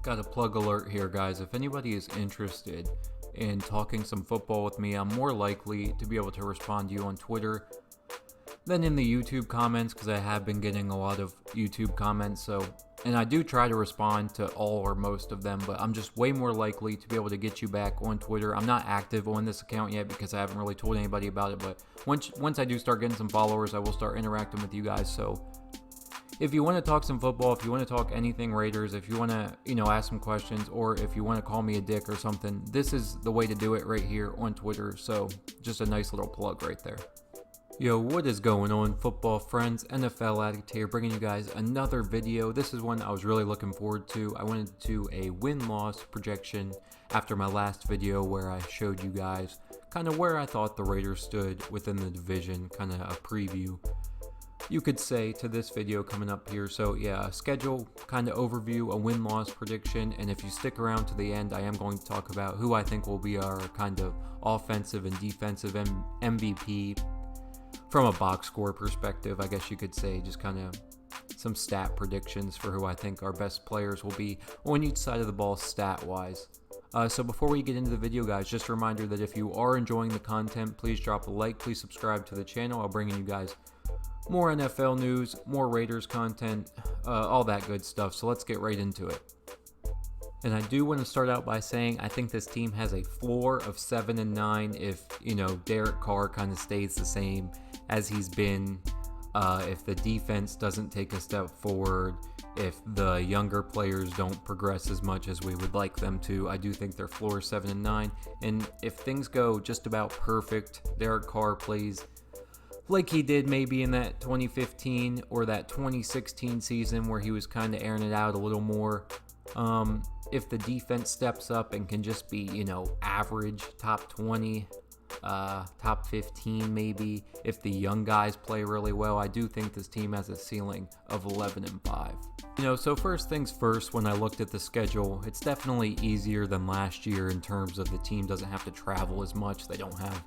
Got a plug alert here, guys. If anybody is interested in talking some football with me, I'm more likely to be able to respond to you on Twitter than in the YouTube comments, because I have been getting a lot of YouTube comments. And I do try to respond to all or most of them, but I'm just way more likely to be able to get you back on Twitter. I'm not active on this account yet because I haven't really told anybody about it, but once I do start getting some followers, I will start interacting with you guys. So if you want to talk some football, if you want to talk anything Raiders, if you want to, ask some questions, or if you want to call me a dick or something, this is the way to do it right here on Twitter. So just a nice little plug right there. Yo, what is going on, football friends? NFL Addict here, bringing you guys another video. This is one I was really looking forward to. I went into a win-loss projection after my last video where I showed you guys kind of where I thought the Raiders stood within the division, kind of a preview, you could say, to this video coming up here. So yeah, a schedule kind of overview, a win-loss prediction, and if you stick around to the end, I am going to talk about who I think will be our kind of offensive and defensive MVP from a box score perspective, I guess you could say. Just kind of some stat predictions for who I think our best players will be on each side of the ball stat-wise. So before we get into the video, guys, just a reminder that if you are enjoying the content, please drop a like, please subscribe to the channel. I'll bring you guys more NFL news, more Raiders content, all that good stuff. So let's get right into it. And I do want to start out by saying I think this team has a floor of 7-9 if, Derek Carr kind of stays the same as he's been, if the defense doesn't take a step forward, if the younger players don't progress as much as we would like them to. I do think their floor is 7-9. And if things go just about perfect, Derek Carr plays like he did maybe in that 2015 or that 2016 season where he was kind of airing it out a little more. If the defense steps up and can just be, average, top 20, top 15 maybe, if the young guys play really well, I do think this team has a ceiling of 11-5. So first things first, when I looked at the schedule, it's definitely easier than last year in terms of the team doesn't have to travel as much. They don't have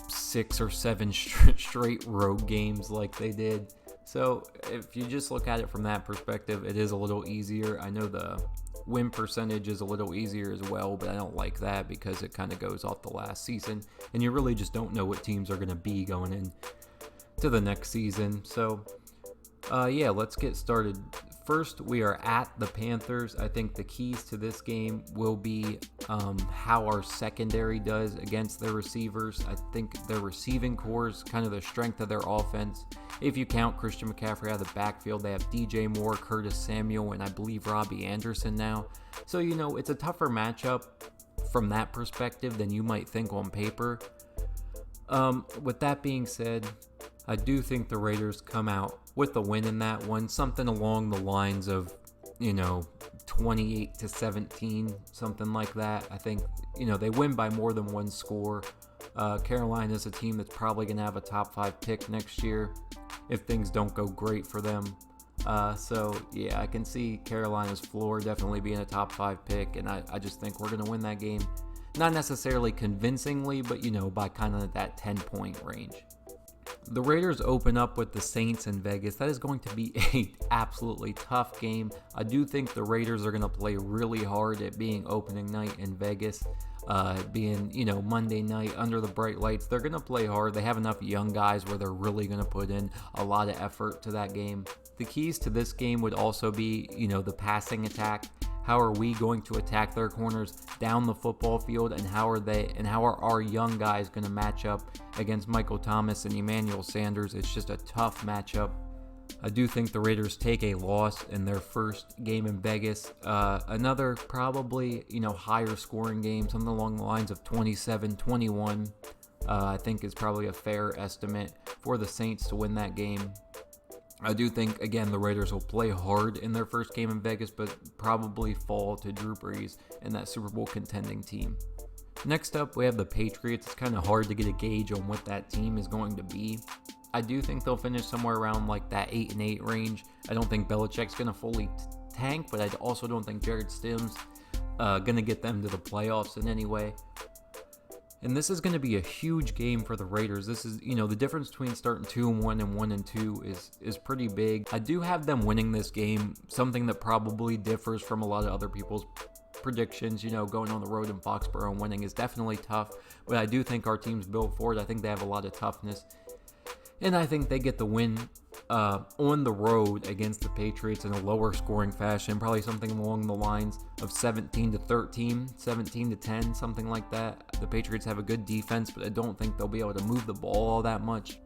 6 or 7 straight road games like they did. So if you just look at it from that perspective, it is a little easier. I know the win percentage is a little easier as well, but I don't like that because it kind of goes off the last season, and you really just don't know what teams are going to be going in to the next season. So yeah, let's get started. First, we are at the Panthers. I think the keys to this game will be how our secondary does against their receivers. I think their receiving core is kind of the strength of their offense. If you count Christian McCaffrey out of the backfield, they have DJ Moore, Curtis Samuel, and I believe Robbie Anderson now. So, it's a tougher matchup from that perspective than you might think on paper. With that being said, I do think the Raiders come out with a win in that one, something along the lines of, 28-17, something like that. I think, they win by more than one score. Carolina's a team that's probably going to have a top 5 pick next year if things don't go great for them. So, yeah, I can see Carolina's floor definitely being a top 5 pick, and I just think we're going to win that game. Not necessarily convincingly, but, by kind of that 10-point range. The Raiders open up with the Saints in Vegas. That is going to be an absolutely tough game. I do think the Raiders are going to play really hard at being opening night in Vegas, being, Monday night under the bright lights. They're going to play hard. They have enough young guys where they're really going to put in a lot of effort to that game. The keys to this game would also be, the passing attack. How are we going to attack their corners down the football field, and how are our young guys going to match up against Michael Thomas and Emmanuel Sanders? It's just a tough matchup. I do think the Raiders take a loss in their first game in Vegas. Another probably, higher scoring game, something along the lines of 27-21, I think is probably a fair estimate for the Saints to win that game. I do think, again, the Raiders will play hard in their first game in Vegas, but probably fall to Drew Brees and that Super Bowl contending team. Next up, we have the Patriots. It's kind of hard to get a gauge on what that team is going to be. I do think they'll finish somewhere around like that 8-8 range. I don't think Belichick's going to fully tank, but I also don't think Jared Stidham's going to get them to the playoffs in any way. And this is going to be a huge game for the Raiders. This is, the difference between starting 2-1 and 1-2 is pretty big. I do have them winning this game, something that probably differs from a lot of other people's predictions. Going on the road in Foxborough and winning is definitely tough, but I do think our team's built for it. I think they have a lot of toughness, and I think they get the win on the road against the Patriots in a lower scoring fashion, probably something along the lines of 17-13, 17-10, something like that. The Patriots have a good defense, but I don't think they'll be able to move the ball all that much.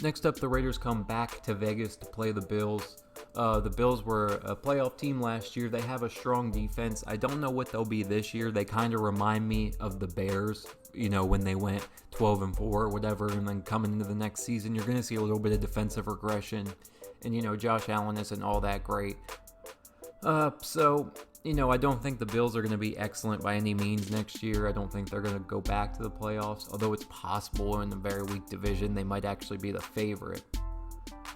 Next up, the Raiders come back to Vegas to play the Bills. The Bills were a playoff team last year. They have a strong defense. I don't know what they'll be this year. They kind of remind me of the Bears, when they went 12-4 or whatever, and then coming into the next season, you're going to see a little bit of defensive regression. And, Josh Allen isn't all that great. So, I don't think the Bills are going to be excellent by any means next year. I don't think they're going to go back to the playoffs, although it's possible in a very weak division they might actually be the favorite.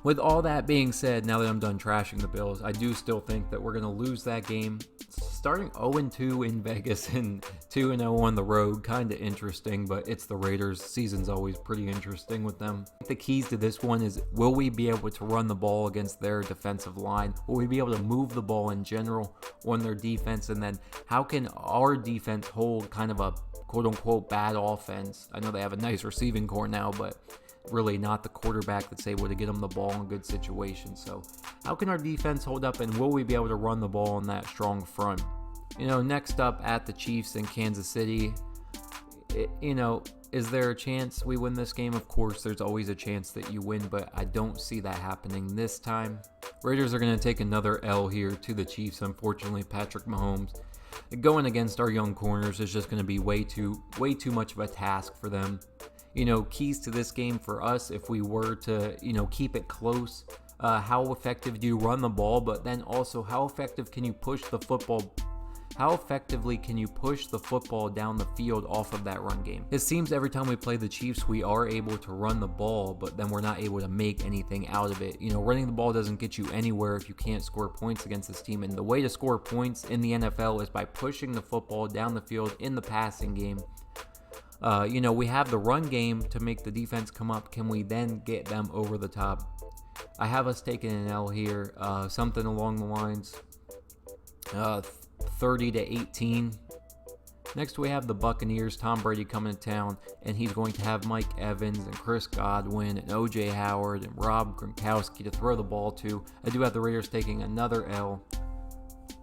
With all that being said, now that I'm done trashing the Bills, I do still think that we're going to lose that game. Starting 0-2 in Vegas and 2-0 on the road, kind of interesting, but it's the Raiders. Season's always pretty interesting with them. The keys to this one is, will we be able to run the ball against their defensive line? Will we be able to move the ball in general on their defense? And then how can our defense hold kind of a quote-unquote bad offense? I know they have a nice receiving core now, but really not the quarterback that's able to get them the ball in good situations. So how can our defense hold up, and will we be able to run the ball on that strong front? Next up at the Chiefs in Kansas City, is there a chance we win this game? Of course, there's always a chance that you win, but I don't see that happening this time. Raiders are going to take another L here to the Chiefs. Unfortunately, Patrick Mahomes going against our young corners is just going to be way too much of a task for them. Keys to this game for us, if we were to, keep it close, how effective do you run the ball, but then also how effective can you push the football? How effectively can you push the football down the field off of that run game? It seems every time we play the Chiefs, we are able to run the ball, but then we're not able to make anything out of it. Running the ball doesn't get you anywhere if you can't score points against this team. And the way to score points in the NFL is by pushing the football down the field in the passing game. We have the run game to make the defense come up. Can we then get them over the top? I have us taking an L here, something along the lines 30-18. Next, we have the Buccaneers. Tom Brady coming to town, and he's going to have Mike Evans and Chris Godwin and O.J. Howard and Rob Gronkowski to throw the ball to. I do have the Raiders taking another L.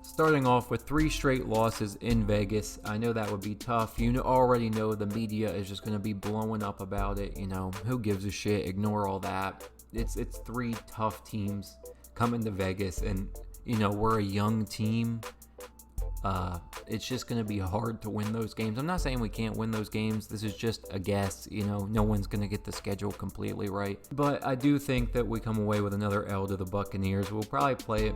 Starting off with 3 straight losses in Vegas. I know that would be tough. Already know the media is just going to be blowing up about it. Who gives a shit? Ignore all that. It's 3 tough teams coming to Vegas, and we're a young team. It's just going to be hard to win those games. I'm not saying we can't win those games. This is just a guess. No one's going to get the schedule completely right. But I do think that we come away with another L to the Buccaneers. We'll probably play it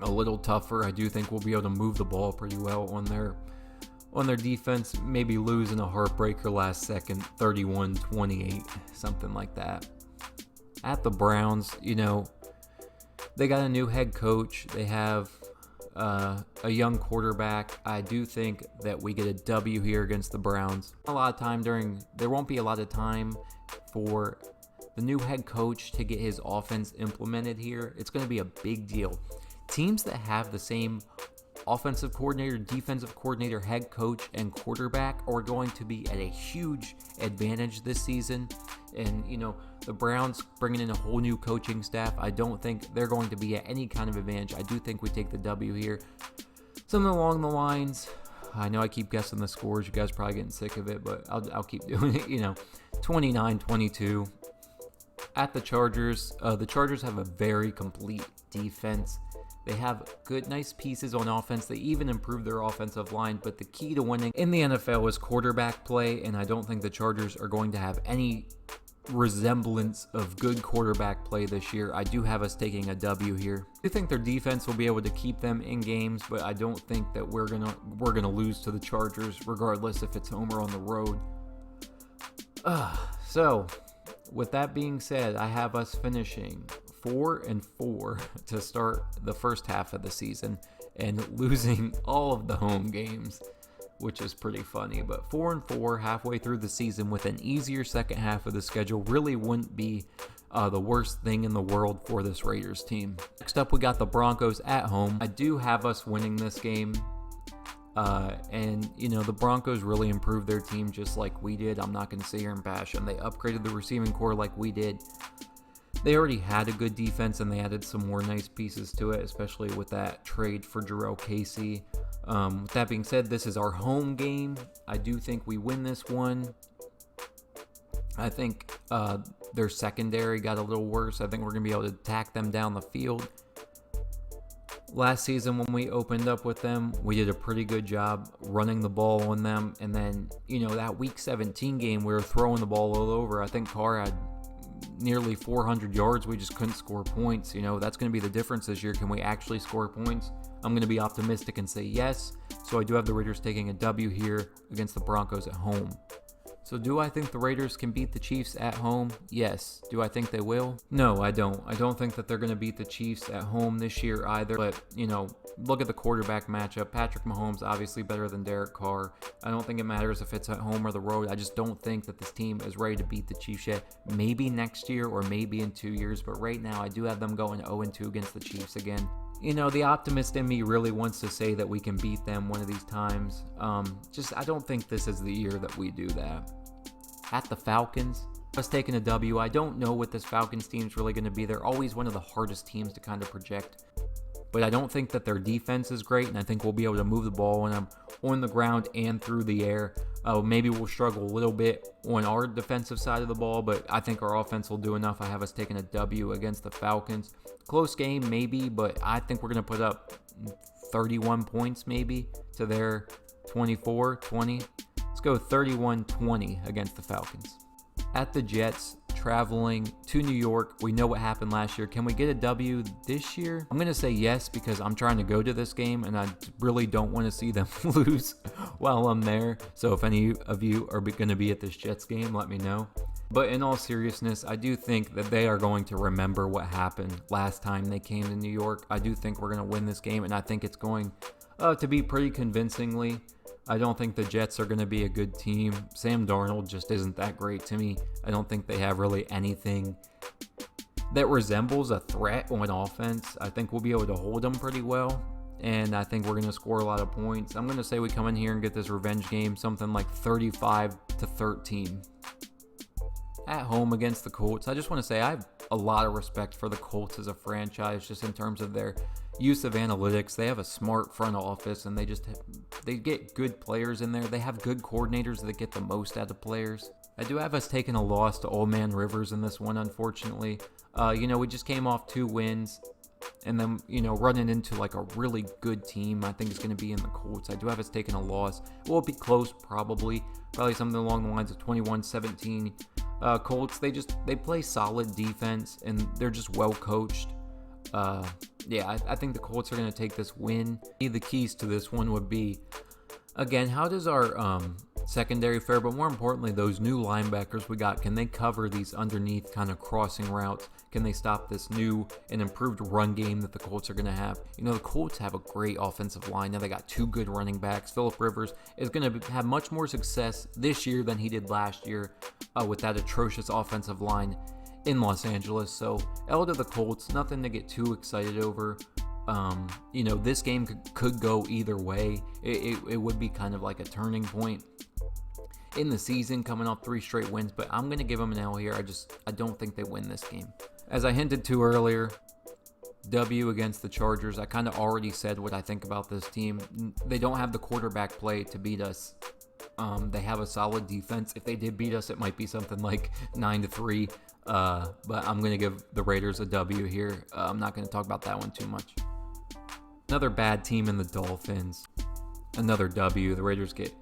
a little tougher. I do think we'll be able to move the ball pretty well on their defense. Maybe lose in a heartbreaker last second, 31-28, something like that. At the Browns, they got a new head coach. They have a young quarterback. I do think that we get a W here against the Browns. There won't be a lot of time for the new head coach to get his offense implemented here. It's going to be a big deal. Teams that have the same offensive coordinator, defensive coordinator, head coach, and quarterback are going to be at a huge advantage this season. And, the Browns bringing in a whole new coaching staff, I don't think they're going to be at any kind of advantage. I do think we take the W here. Something along the lines, I know I keep guessing the scores. You guys are probably getting sick of it, but I'll keep doing it. 29-22. At the Chargers have a very complete defense. They have nice pieces on offense. They even improved their offensive line, but the key to winning in the NFL is quarterback play, and I don't think the Chargers are going to have any resemblance of good quarterback play this year. I do have us taking a W here. I do think their defense will be able to keep them in games, but I don't think that we're gonna lose to the Chargers, regardless if it's home or on the road. So, with that being said, I have us finishing 4-4 to start the first half of the season and losing all of the home games. which is pretty funny. But 4-4 halfway through the season with an easier second half of the schedule really wouldn't be the worst thing in the world for this Raiders team. Next up, we got the Broncos at home. I do have us winning this game. And, you know, the Broncos really improved their team just like we did. I'm not going to sit here and bash them. They upgraded the receiving core like we did. They already had a good defense, and they added some more nice pieces to it, especially with that trade for Jurrell Casey. With that being said, this is our home game. I do think we win this one. I think their secondary got a little worse. I think we're going to be able to attack them down the field. Last season when we opened up with them, we did a pretty good job running the ball on them. And then, you know, that Week 17 game, we were throwing the ball all over. I think Carr had nearly 400 yards. We just couldn't score points. You know, that's going to be the difference this year. Can we actually score points? I'm going to be optimistic and say yes. So I do have the Raiders taking a W here against the Broncos at home. So do I think the Raiders can beat the Chiefs at home? Yes. Do I think they will? No, I don't. I don't think that they're going to beat the Chiefs at home this year either. But, you know, look at the quarterback matchup. Patrick Mahomes, obviously better than Derek Carr. I don't think it matters if it's at home or the road. I just don't think that this team is ready to beat the Chiefs yet. Maybe next year or maybe in 2 years. But right now, I do have them going 0-2 against the Chiefs again. You know, the optimist in me really wants to say that we can beat them one of these times. I don't think this is the year that we do that. At the Falcons, I was taking a W. I don't know what this Falcons team is really going to be. They're always one of the hardest teams to kind of project. But I don't think that their defense is great, and I think we'll be able to move the ball on them on the ground and through the air. Maybe we'll struggle a little bit on our defensive side of the ball, but I think our offense will do enough. I have us taking a W against the Falcons. Close game, maybe, but I think we're going to put up 31 points maybe to their 24, 20. Let's go 31-20 against the Falcons. At the Jets, traveling to New York. We know what happened last year. Can we get a W this year? I'm going to say yes because I'm trying to go to this game and I really don't want to see them lose while I'm there. So if any of you are going to be at this Jets game, let me know. But in all seriousness, I do think that they are going to remember what happened last time they came to New York. I do think we're going to win this game, and I think it's going to be pretty convincingly. I don't think the Jets are going to be a good team. Sam Darnold just isn't that great to me. I don't think they have really anything that resembles a threat on offense. I think we'll be able to hold them pretty well, and I think we're going to score a lot of points. I'm going to say we come in here and get this revenge game, something like 35-13. At home against the Colts, I just want to say I have a lot of respect for the Colts as a franchise, just in terms of their use of analytics. They have a smart front office, and they get good players in there. They have good coordinators that get the most out of players. I do have us taking a loss to Old Man Rivers in this one, unfortunately. We just came off 2 wins, and then, running into like a really good team, I think it's going to be in the Colts. I do have us taking a loss. It will be close, probably something along the lines of 21-17. Colts, they play solid defense, and they're just well coached. I think the Colts are going to take this win. The keys to this one would be, again, how does our secondary fare, but more importantly, those new linebackers we got, can they cover these underneath kind of crossing routes? Can they stop this new and improved run game that the Colts are going to have? The Colts have a great offensive line. Now they got 2 good running backs. Phillip Rivers is going to have much more success this year than he did last year with that atrocious offensive line in Los Angeles. So L to the Colts, nothing to get too excited over. This game could go either way. It would be kind of like a turning point in the season, coming off 3 straight wins, but I'm going to give them an L here. I don't think they win this game. As I hinted to earlier, W against the Chargers. I kind of already said what I think about this team. They don't have the quarterback play to beat us. They have a solid defense. If they did beat us, it might be something like 9-3. But I'm going to give the Raiders a W here. I'm not going to talk about that one too much. Another bad team in the Dolphins. Another W. The Raiders get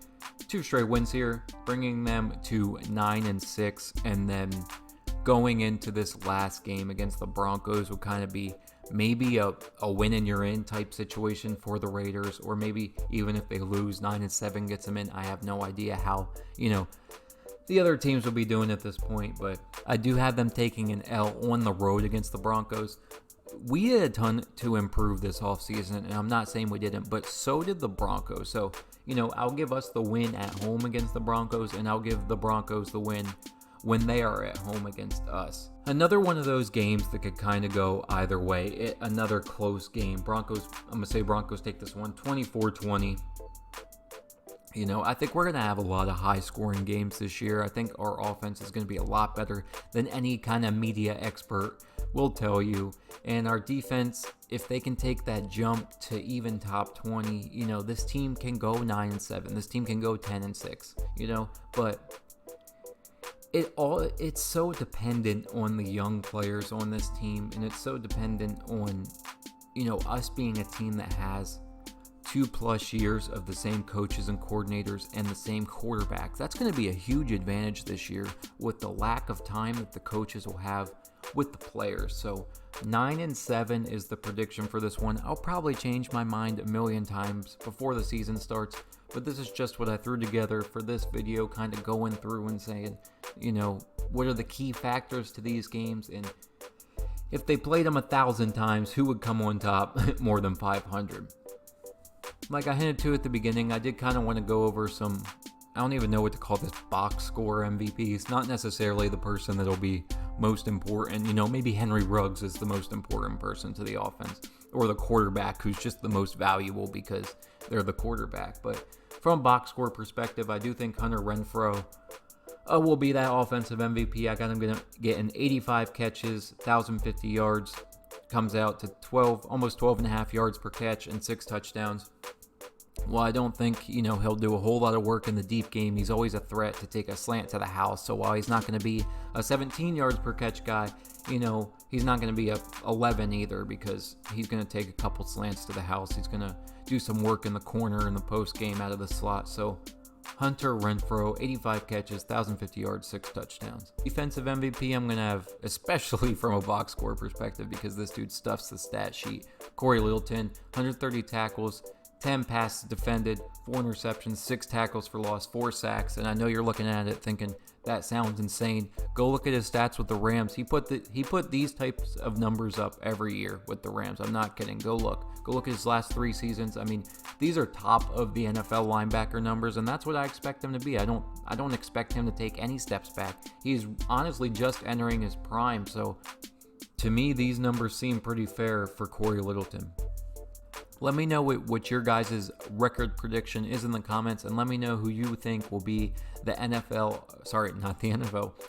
2 straight wins here, bringing them to 9-6. And then going into this last game against the Broncos would kind of be maybe a win and you're in type situation for the Raiders. Or maybe even if they lose, 9-7 gets them in. I have no idea how, the other teams will be doing at this point, but I do have them taking an L on the road against the Broncos. We had a ton to improve this offseason, and I'm not saying we didn't, but so did the Broncos. So, I'll give us the win at home against the Broncos, and I'll give the Broncos the win when they are at home against us. Another one of those games that could kind of go either way. Another close game. I'm going to say Broncos take this one 24-20. I think we're going to have a lot of high-scoring games this year. I think our offense is going to be a lot better than any kind of media expert will tell you. And our defense, if they can take that jump to even top 20, this team can go 9-7. This team can go 10-6, but it's so dependent on the young players on this team, and it's so dependent on, us being a team that has 2+ years of the same coaches and coordinators and the same quarterback. That's going to be a huge advantage this year with the lack of time that the coaches will have with the players. So 9-7 is the prediction for this one. I'll probably change my mind a million times before the season starts, but this is just what I threw together for this video, kind of going through and saying, what are the key factors to these games, and if they played them 1,000 times, who would come on top more than 500? Like I hinted to at the beginning, I did kind of want to go over some, I don't even know what to call this, box score MVPs. Not necessarily the person that'll be most important. Maybe Henry Ruggs is the most important person to the offense, or the quarterback who's just the most valuable because they're the quarterback. But from a box score perspective, I do think Hunter Renfrow will be that offensive MVP. I got him going to get 85 catches, 1,050 yards, comes out to almost 12.5 yards per catch and 6 touchdowns. Well, I don't think, he'll do a whole lot of work in the deep game. He's always a threat to take a slant to the house. So while he's not going to be a 17 yards per catch guy, he's not going to be a 11 either, because he's going to take a couple slants to the house. He's going to do some work in the corner in the post game out of the slot. So Hunter Renfrow, 85 catches, 1,050 yards, 6 touchdowns. Defensive MVP, I'm going to have, especially from a box score perspective, because this dude stuffs the stat sheet. Corey Littleton, 130 tackles, 10 passes defended, 4 interceptions, 6 tackles for loss, 4 sacks. And I know you're looking at it thinking, that sounds insane. Go look at his stats with the Rams. He put these types of numbers up every year with the Rams. I'm not kidding. Go look at his last 3 seasons. I mean, these are top of the NFL linebacker numbers, and that's what I expect him to be. I don't expect him to take any steps back. He's honestly just entering his prime. So to me, these numbers seem pretty fair for Corey Littleton. Let me know what your guys' record prediction is in the comments, and let me know who you think will be the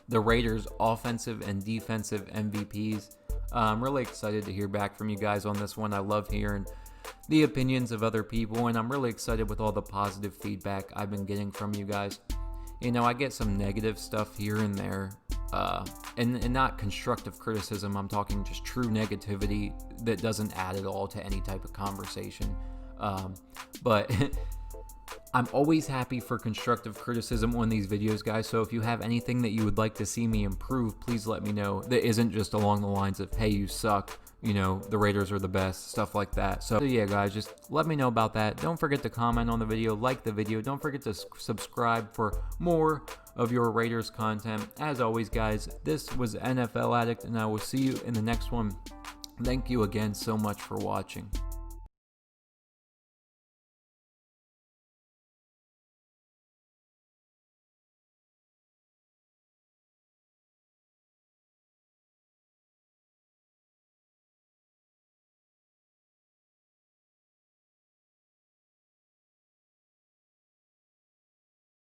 the Raiders' offensive and defensive MVPs. I'm really excited to hear back from you guys on this one. I love hearing the opinions of other people, and I'm really excited with all the positive feedback I've been getting from you guys. I get some negative stuff here and there, and not constructive criticism. I'm talking just true negativity that doesn't add at all to any type of conversation. But I'm always happy for constructive criticism on these videos, guys. So if you have anything that you would like to see me improve, please let me know. That isn't just along the lines of, hey, you suck, the Raiders are the best, stuff like that. So yeah, guys, just let me know about that. Don't forget to comment on the video, like the video. Don't forget to subscribe for more of your Raiders content. As always, guys, this was NFL Addict, and I will see you in the next one. Thank you again so much for watching.